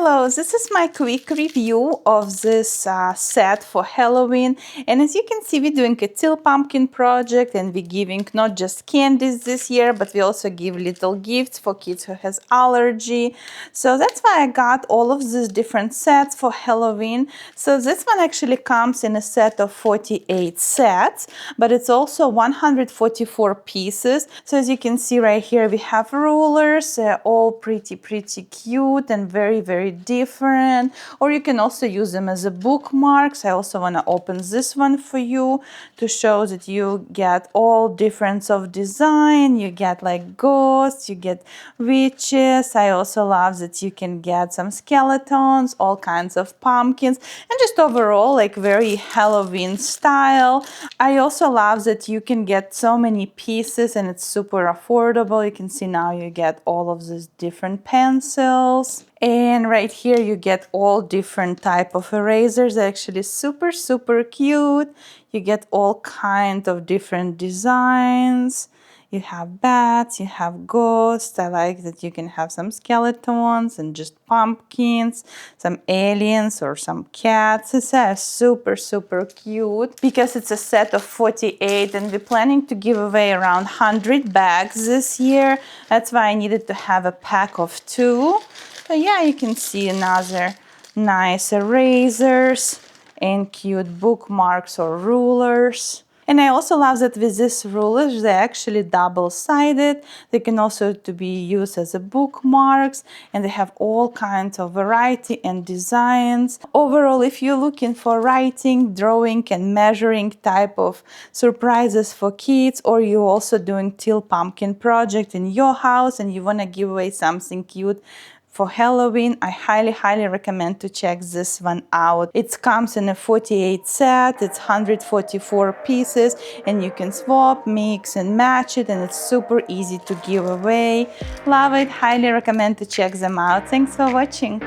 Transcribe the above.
Hello, this is my quick review of this set for Halloween, and as you can see, we're doing a Teal Pumpkin project, and we're giving not just candies this year, but we also give little gifts for kids who has allergy. So that's why I got all of these different sets for Halloween. So this one actually comes in a set of 48 sets, but it's also 144 pieces. So as you can see right here, we have rulers, all pretty cute and very different, or you can also use them as a bookmarks. I also want to open this one for you to show that you get all different of design. You get like ghosts, you get witches. I also love that you can get some skeletons, all kinds of pumpkins, and just overall like very Halloween style. I also love that you can get so many pieces and it's super affordable. You can see now you get all of these different pencils. And right here you get all different type of erasers. They're actually super cute. You get all kind of different designs. You have bats, you have ghosts. I like that you can have some skeletons and just pumpkins, some aliens or some cats. It's super cute because it's a set of 48 and we're planning to give away around 100 bags this year. That's why I needed to have a pack of 2. So yeah, you can see another nice erasers and cute bookmarks or rulers. And I also love that with these rulers, they're actually double-sided. They can also to be used as a bookmarks, and they have all kinds of variety and designs. Overall, if you're looking for writing, drawing, and measuring type of surprises for kids, or you're also doing Teal Pumpkin project in your house and you want to give away something cute for Halloween, I highly recommend to check this one out. It comes in a 48 set, it's 144 pieces, and you can swap, mix, and match it, and it's super easy to give away. Love it, highly recommend to check them out. Thanks for watching.